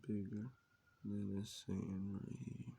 bigger than it's saying right here.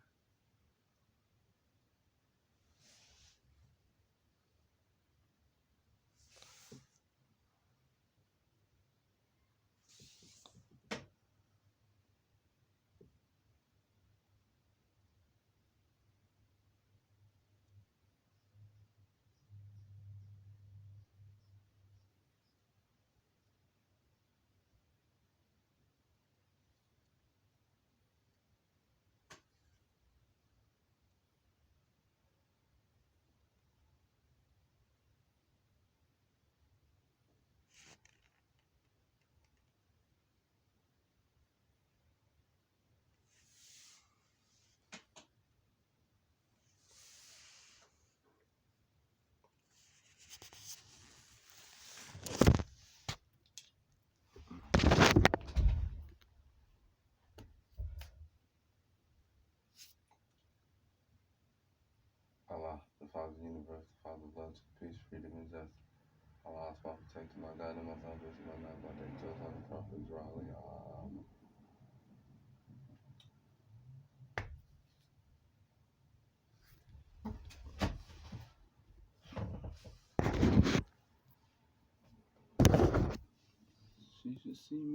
Allah, the Father of the universe, the Father of love, peace, freedom, and justice. Allah, Father, protect my God and my salvation, my night, my day, chose on the prophet, Ra-Hud. She should see me.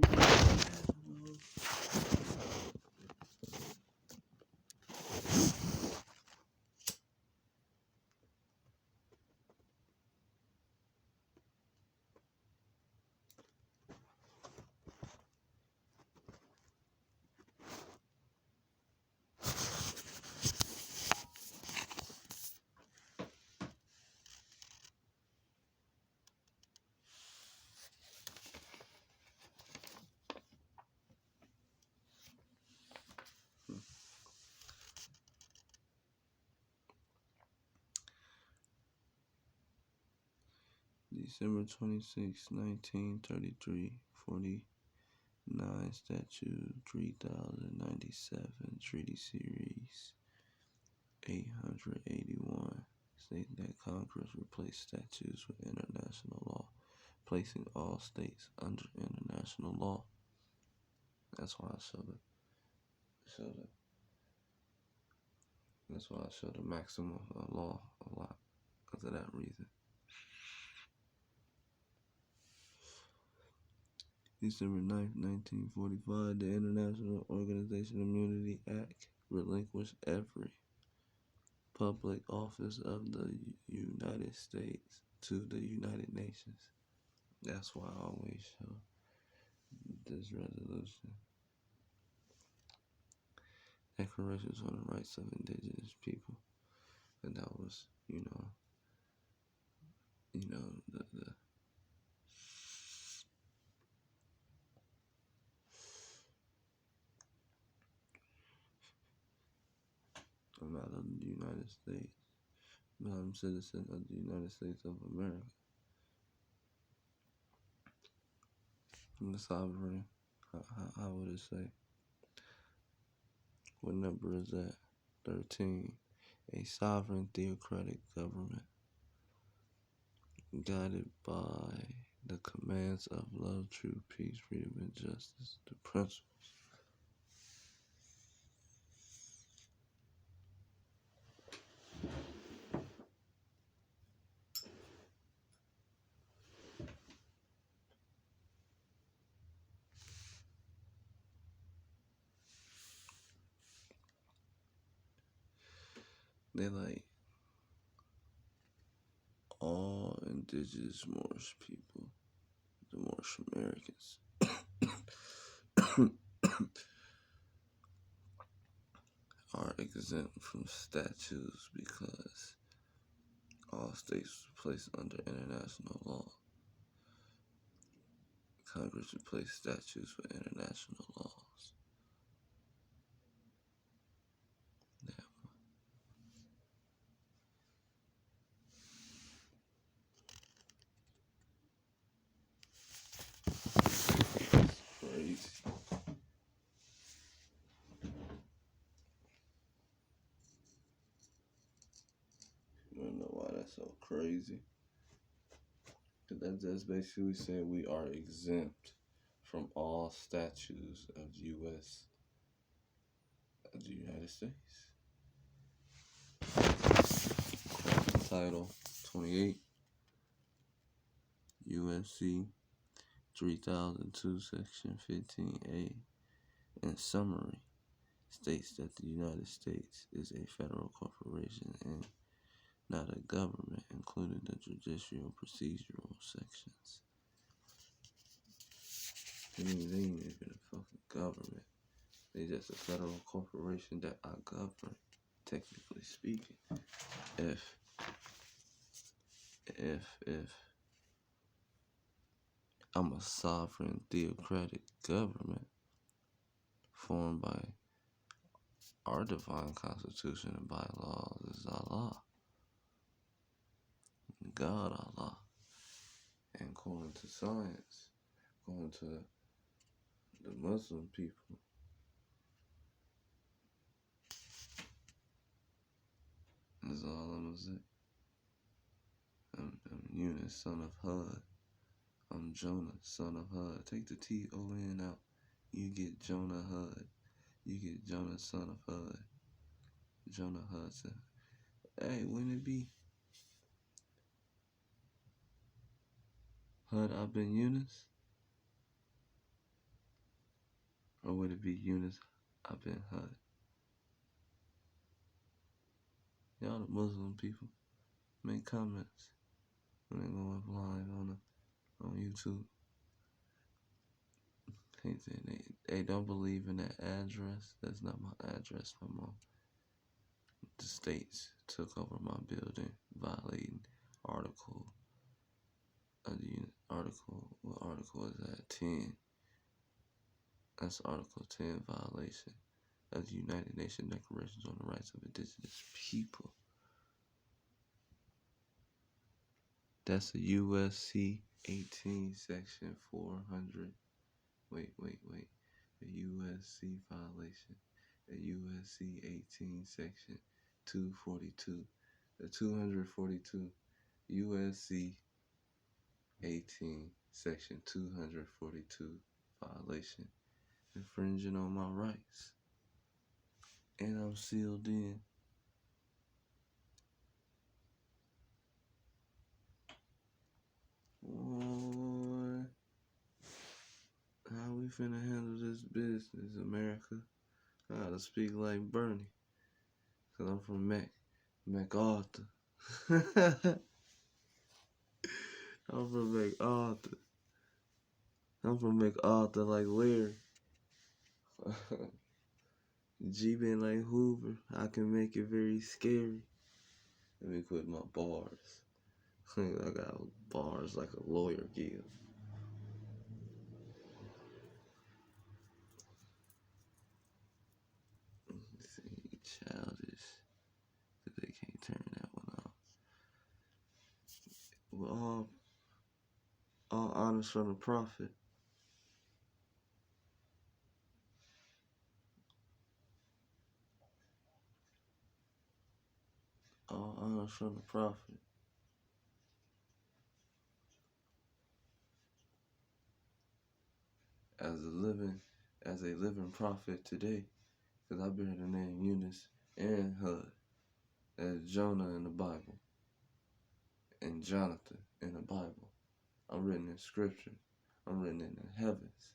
December 26, 1933, 49 Statute 3097, Treaty Series 881, stating that Congress replaced statutes with international law, placing all states under international law. That's why I show the maximum law a lot because of that reason. December 9th, 1945, the International Organization Immunity Act relinquished every public office of the United States to the United Nations. That's why I always show this resolution. Declarations on the rights of indigenous people. And that was, the I'm not of the United States, but I'm a citizen of the United States of America. I'm the sovereign. How would it say? What number is that? 13. A sovereign theocratic government guided by the commands of love, truth, peace, freedom, and justice, the principles. They like all indigenous Moorish people, the Moorish Americans, are exempt from statutes because all states were placed under international law. Congress replaced statutes with international laws. Crazy. You wanna know why that's so crazy? Because that's basically saying we are exempt from all statutes of the United States. Title 28 USC 3002 Section 15A in summary states that the United States is a federal corporation and not a government, including the judicial procedural sections. They ain't even a fucking government. They just a federal corporation that I govern, technically speaking. If I'm a sovereign theocratic government formed by our divine constitution and bylaws is Allah, God Allah. And according to science, according to the Muslim people, that's all I'm gonna say. I'm Yunus, son of Hud. I'm Jonah, son of Hud. Take the T-O-N out. You get Jonah Hud. You get Jonah, son of Hud. Jonah Hud said, hey, wouldn't it be Hud Abin Yunus? Or would it be Yunus Abin Hud? Y'all the Muslim people, make comments when they go up live on YouTube. They don't believe in that address. That's not my address no more. The states took over my building, violating article of the article. What article is that? 10. That's Article 10 violation of the United Nations Declaration on the Rights of Indigenous People. That's a USC 18 section 400. Wait. A USC violation. A USC 18 section 242. The 242 USC 18 section 242 violation. Infringing on my rights. And I'm sealed in. Boy, how we finna handle this business, America? I gotta speak like Bernie. Cause I'm from MacArthur. I'm from MacArthur. I'm from MacArthur like Larry. G been like Hoover. I can make it very scary. Let me quit my bars. I got bars like a lawyer gives. See, childish. Cause they can't turn that one off. Well, all honors from the prophet. All honors from the prophet. As a living prophet today, because I bear the name Eunice and Hud, as Jonah in the Bible, and Jonathan in the Bible. I'm written in Scripture. I'm written in the heavens.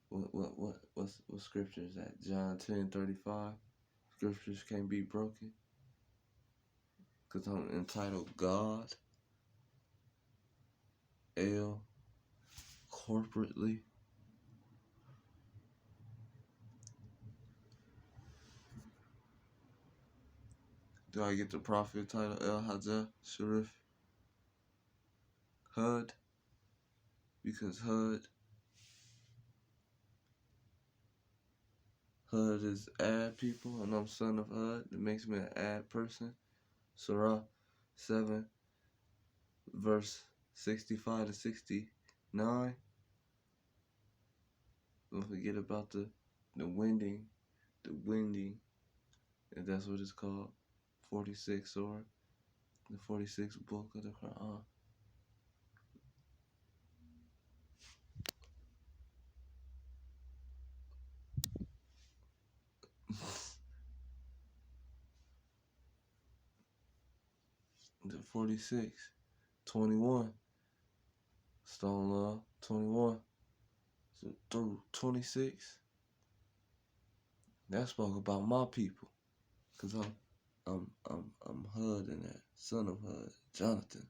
What scripture is that? John 10:35. Scriptures can't be broken. Because I'm entitled God, L, corporately. Do I get the prophet title? El Hajjah Sharif Hud? Because Hud is ad people, and I'm son of Hud. It makes me an ad person. Surah 7, verse 65 to 69. Don't forget about the winding, if that's what it's called. 46 or the 46th book of the Quran. The 46, 21, Stone Love, 21, so through 26. That spoke about my people, cause I'm Hud in that, son of Hud, Jonathan.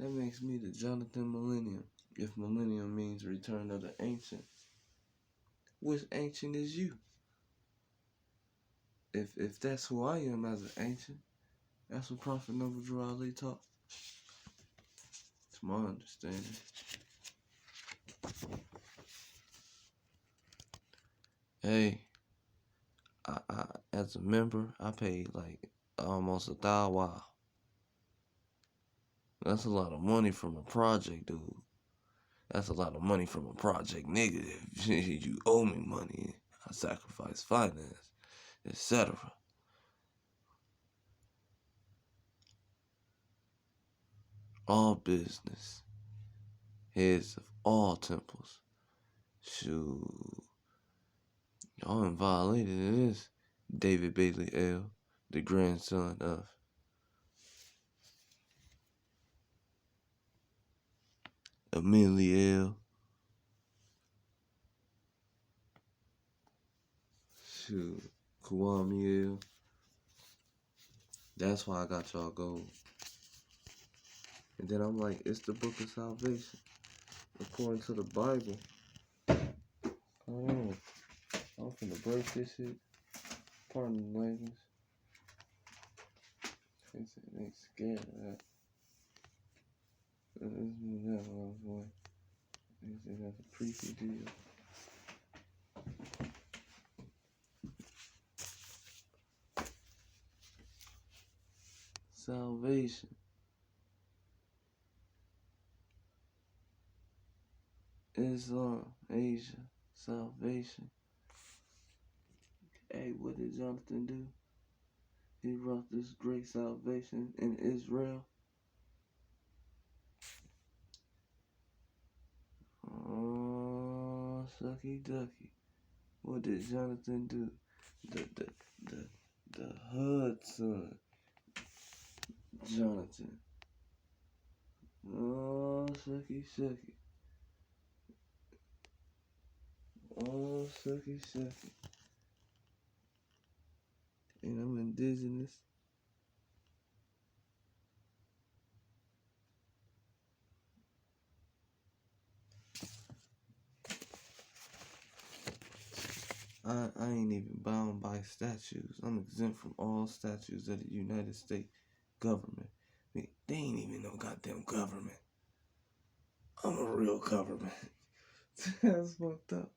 That makes me the Jonathan Millennium. If millennium means return of the ancient, which ancient is you? If that's who I am as an ancient, that's what Prophet Noble Drew Ali taught. It's my understanding. Hey, I as a member, I paid like almost $1,000. Wow, that's a lot of money from a project, dude. That's a lot of money from a project, nigga. If you owe me money, I sacrifice finance, etc. All business, heads of all temples. Shoot, y'all in violated of this. David Bailey L., the grandson of Amelia L. Shoot, Kwame L. That's why I got y'all gold. And then I'm like, it's the book of salvation. According to the Bible. Oh, I'm finna break this shit. Pardon the language. They said they ain't scared of that. Let's move that one way. They said that's a creepy deal. Salvation. Islam, Asia, salvation. Hey, what did Jonathan do? He wrought this great salvation in Israel. Oh, sucky ducky. What did Jonathan do? The Hud son, Jonathan. Oh, sucky sucky. Oh, sucky sucky. And I'm indigenous. I ain't even bound by statutes. I'm exempt from all statutes of the United States government. They ain't even no goddamn government. I'm a real government. That's fucked up.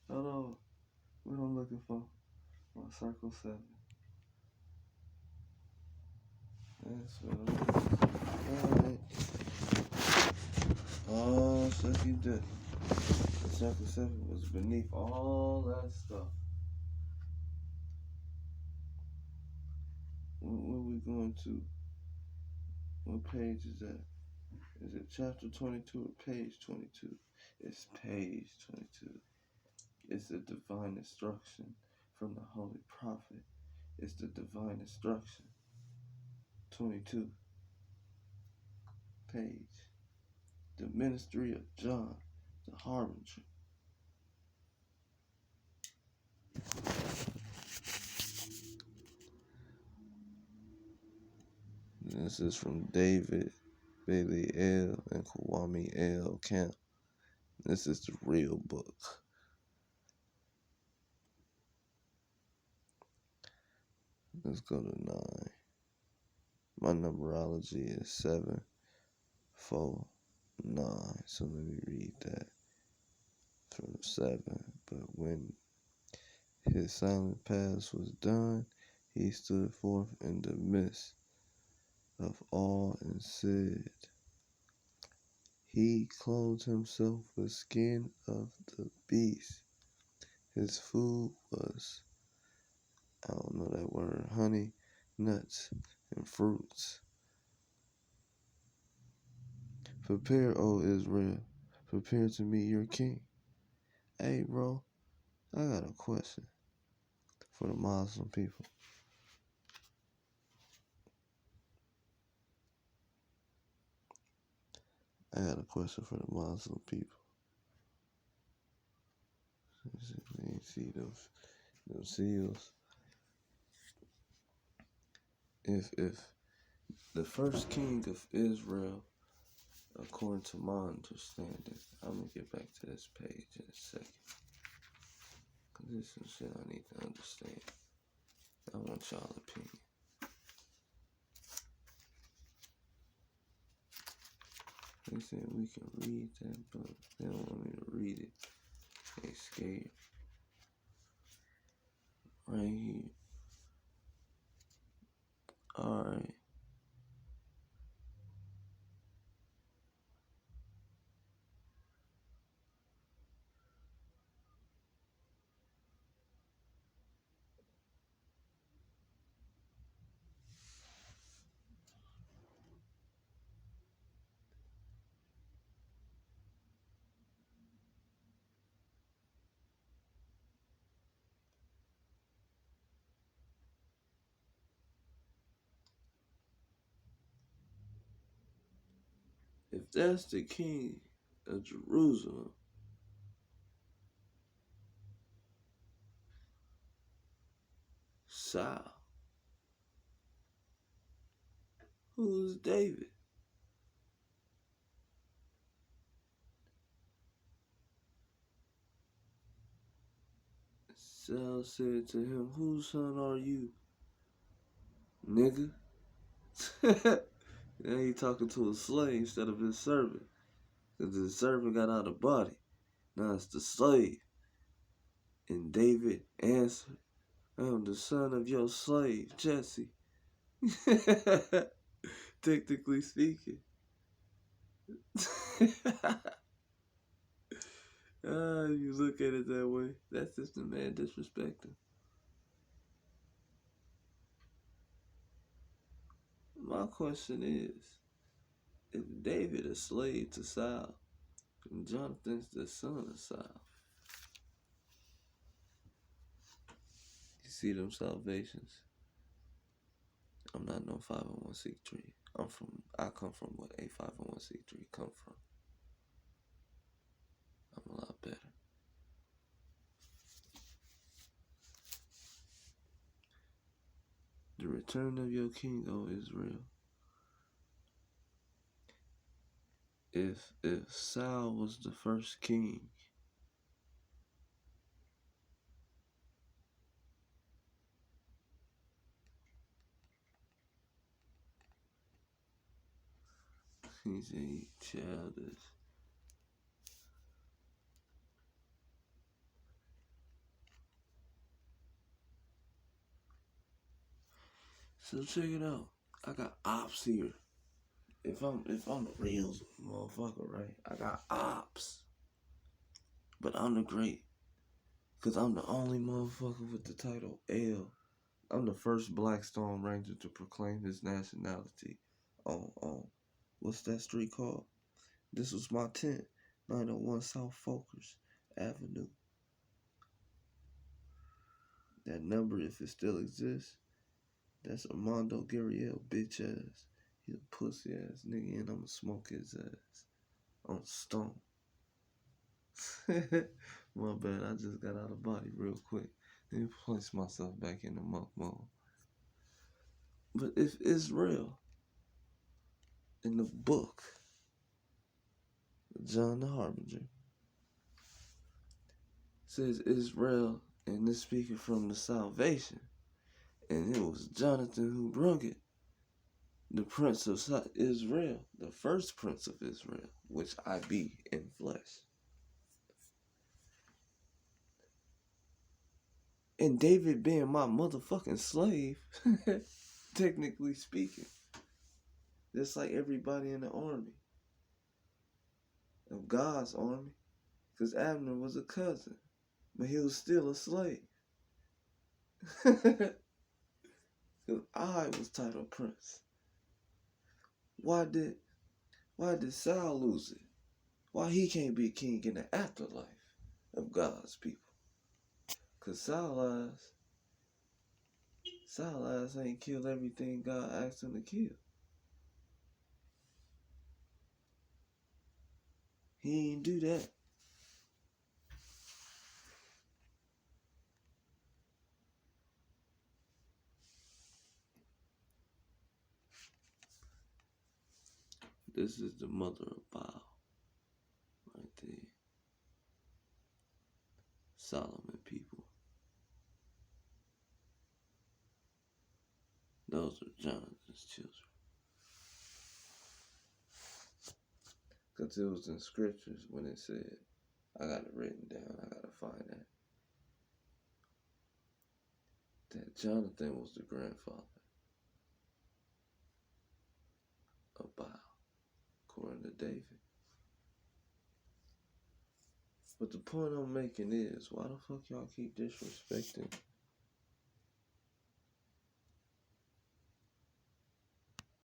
Hold on. What I'm looking for? My circle 7. That's what I'm looking for. Alright. Oh, sucky duck. The circle 7 was beneath all that stuff. Where we going to? What page is that? Is it chapter 22 or page 22? It's page 22. It's the divine instruction from the Holy Prophet. It's the divine instruction. 22. Page. The ministry of John, the harbinger. This is from David Bailey L. and Kwame L. Camp. This is the real book. Let's go to 9. My numerology is 7, 4, 9. So let me read that from 7. But when his silent past was done, he stood forth in the midst of all and said, he clothed himself with skin of the beast. His food was, I don't know that word, honey, nuts, and fruits. Prepare, O Israel, prepare to meet your king. Hey, bro, I got a question. for the Muslim people. I got a question for the Muslim people. You see those seals. If the first king of Israel, according to my understanding, I'm gonna get back to this page in a second, cause this is some shit I need to understand. I want y'all opinion. They said we can read that book. They don't want me to read it. They scared. Right here. Alright. If that's the king of Jerusalem, Saul, who's David? Saul said to him, whose son are you, nigga? Now he talking to a slave instead of his servant. Because the servant got out of body. Now it's the slave. And David answered, I am the son of your slave, Jesse. Technically speaking. You look at it that way. That's just the man disrespecting. My question is, if David a slave to Saul, and Jonathan's the son of Saul, you see them salvations? I'm not no 501c3. I come from what a 501c3 come from. I'm a lot better. The return of your king, O Israel. If Saul was the first king, he's a childish. So check it out. I got ops here. If I'm the real motherfucker, right? I got ops. But I'm the great. Cause I'm the only motherfucker with the title L. I'm the first Black Stone Ranger to proclaim his nationality on what's that street called? This was my tent, 901 South Folkers Avenue. That number, if it still exists, that's Armando Guerriel, bitch ass. He a pussy ass nigga, and I'ma smoke his ass on stone. My bad, I just got out of body real quick. Let me place myself back in the monk mode. But if Israel, in the book, John the Harbinger, says Israel, and this speaking from the salvation, and it was Jonathan who brung it, the prince of Israel, the first prince of Israel, which I be in flesh. And David being my motherfucking slave, technically speaking, just like everybody in the army, of God's army, because Abner was a cousin, but he was still a slave. Because I was titled prince. Why did Saul lose it? Why he can't be king in the afterlife of God's people? Because Saul lies, Saul ass ain't killed everything God asked him to kill. He ain't do that. This is the mother of Baal, right there. Solomon people. Those are Jonathan's children. Because it was in scriptures when it said, I got it written down, I got to find that. That Jonathan was the grandfather of Baal, according to David. But the point I'm making is, why the fuck y'all keep disrespecting